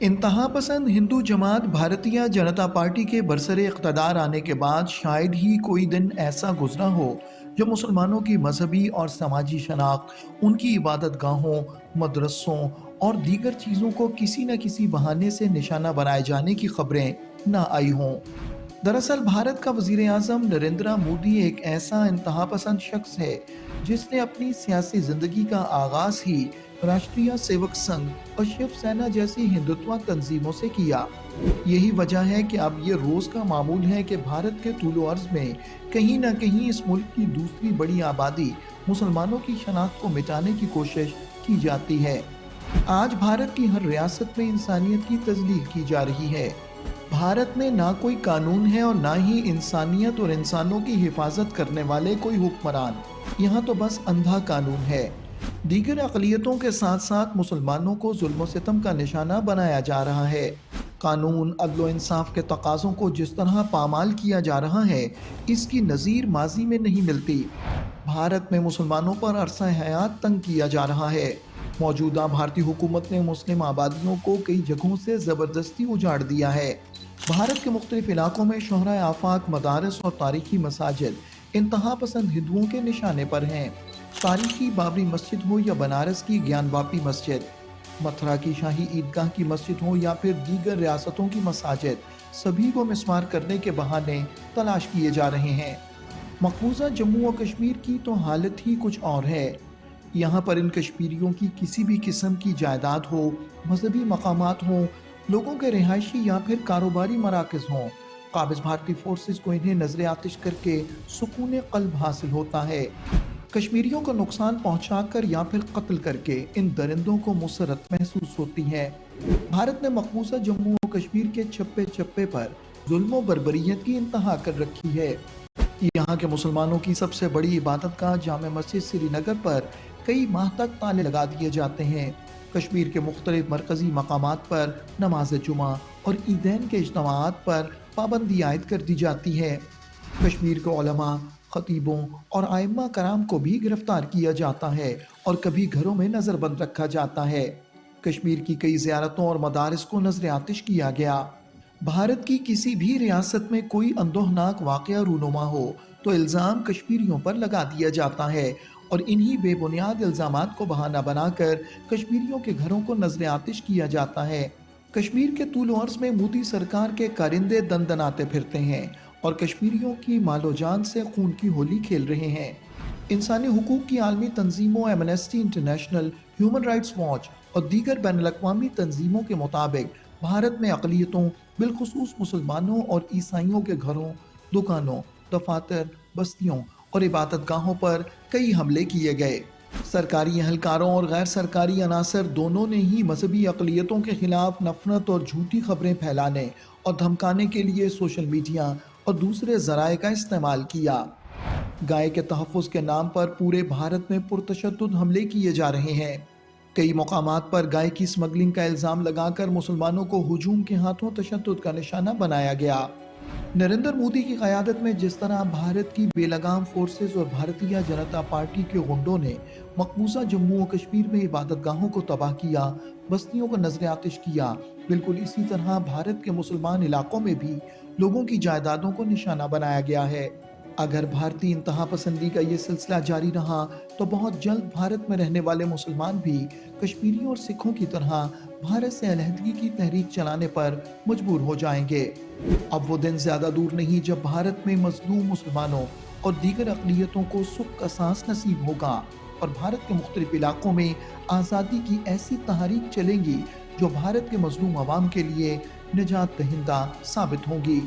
इंतहा पसंद हिंदू जमात भारतीय जनता पार्टी के बरसरे इक़्तिदार आने के बाद शायद ही कोई दिन ऐसा गुजरा हो जब मुसलमानों की मजहबी और समाजी शनाख्त, उनकी इबादत गाहों, मदरसों और दीगर चीज़ों को किसी न किसी बहाने से निशाना बनाए जाने की खबरें न आई हों। दरअसल भारत का वज़ीर आज़म नरेंद्र मोदी एक ऐसा इंतहा पसंद शख्स है जिसने अपनी सियासी ज़िंदगी का आगाज़ ही राष्ट्रीय सेवक संघ और शिवसेना जैसी हिंदुत्व तंजीमों से किया। यही वजह है कि अब ये रोज़ का मामूल है कि भारत के तूलो अर्ज़ में कहीं न कहीं इस मुल्क की दूसरी बड़ी आबादी मुसलमानों की शनाख्त को मिटाने की कोशिश की जाती है। आज भारत की हर रियासत में इंसानियत की तजलील की जा रही है। भारत में ना कोई कानून है और ना ही इंसानियत और इंसानों की हिफाजत करने वाले कोई हुक्मरान। यहाँ तो बस अंधा कानून है। दीगर अक़लियतों के साथ साथ मुसलमानों को जुल्म सितम का निशाना बनाया जा रहा है। कानून, अदल व इंसाफ के तकाज़ों को जिस तरह पामाल किया जा रहा है, इसकी नज़ीर माजी में नहीं मिलती। भारत में मुसलमानों पर अरसा हयात तंग किया जा रहा है। मौजूदा भारतीय हुकूमत ने मुस्लिम आबादियों को कई जगहों से ज़बरदस्ती उजाड़ दिया है। भारत के मुख्तलिफ इलाकों में शोहरा आफाक, मदारस और तारीखी मसाजिद इंतहा पसंद हिंदुओं के निशाने पर हैं। तारीखी बाबरी मस्जिद हो या बनारस की ज्ञानवापी मस्जिद, मथुरा की शाही ईदगाह की मस्जिद हो या फिर दीगर रियासतों की मसाजिद, सभी को मिस्मार करने के बहाने तलाश किए जा रहे हैं। मकबूजा जम्मू और कश्मीर की तो हालत ही कुछ और है। यहाँ पर इन कश्मीरियों की किसी भी किस्म की जायदाद हो, मजहबी मकामात हों, लोगों के रिहायशी या फिर कारोबारी मराकज़ हों, काबिज भारतीय फोर्सेस को इन्हें नजर आतिश करके सुकून क़ल्ब हासिल होता है। कश्मीरियों को नुकसान पहुंचाकर या फिर कत्ल करके इन दरिंदों को मुसरत महसूस होती है। भारत ने मकबूजा जम्मू और कश्मीर के चप्पे चप्पे पर जुल्म और बर्बरियत की इंतहा कर रखी है। यहाँ के मुसलमानों की सबसे बड़ी इबादत का जामे मस्जिद श्रीनगर पर कई माह तक ताले लगा दिए जाते हैं। कश्मीर के मुख्तलिफ मरकजी मकामात पर नमाज जुमा और ईदैन के इज्तिमाआत पर पाबंदी आयद कर दी जाती है। कश्मीर के उलमा, खतीबों और आइम्मा कराम को भी गिरफ्तार किया जाता है और कभी घरों में नज़रबंद रखा जाता है। कश्मीर की कई ज़ियारतों और मदारिस को नजर आतिश किया गया। भारत की किसी भी रियासत में कोई अंदोहनाक वाक़या रूनुमा हो तो इल्ज़ाम कश्मीरियों पर लगा दिया जाता है और इन्हीं बेबुनियाद इल्ज़ामात को बहाना बनाकर कश्मीरियों के घरों को नजर आतिश किया जाता है। कश्मीर के तूल अर्ज़ में मोदी सरकार के कारिंदे दंदनाते फिरते हैं और कश्मीरियों की मालो जान से खून की होली खेल रहे हैं। इंसानी हुकूक की आलमी तंजीमों Amnesty International, Human Rights Watch और दीगर बैनुल-अक़वामी तंजीमों के मुताबिक भारत में अक़लियतों, बिलखुसूस मुसलमानों और ईसाइयों के घरों, दुकानों, दफातर, बस्तियों और इबादत गाहों पर कई हमले किए गए। सरकारी एहलकारों और गैर सरकारी अनासर दोनों ने ही मजहबी अक़लियतों के खिलाफ नफरत और झूठी खबरें फैलाने और धमकाने के लिए सोशल मीडिया और दूसरे ज़राए का इस्तेमाल किया। गाय के तहफ़्फ़ुज़ के नाम पर पूरे भारत में पुरतशद्दुद हमले किए जा रहे हैं। कई मकामात पर गाय की स्मगलिंग का इल्ज़ाम लगाकर मुसलमानों को हुजूम के हाथों तशद्दुद का निशाना बनाया गया। नरेंद्र मोदी की क़यादत में जिस तरह भारत की बेलगाम फोर्सेस और भारतीय जनता पार्टी के गुंडों ने मकबूजा जम्मू और कश्मीर में इबादत गाहों को तबाह किया, बस्तियों को नजर आतिश किया, बिल्कुल इसी तरह भारत के मुसलमान इलाकों में भी लोगों की जायदादों को निशाना बनाया गया है। अगर भारतीय इंतहा पसंदी का ये सिलसिला जारी रहा तो बहुत जल्द भारत में रहने वाले मुसलमान भी कश्मीरियों और सिखों की तरह भारत से अलहदगी की तहरीक चलाने पर मजबूर हो जाएंगे। अब वो दिन ज़्यादा दूर नहीं जब भारत में मजलूम मुसलमानों और दीगर अक़लियतों को सुख का सांस नसीब होगा और भारत के मुख्तलिफ इलाकों में आज़ादी की ऐसी तहरीक चलेंगी जो भारत के मजलूम अवाम के लिए निजात दहिंदा साबित होंगी।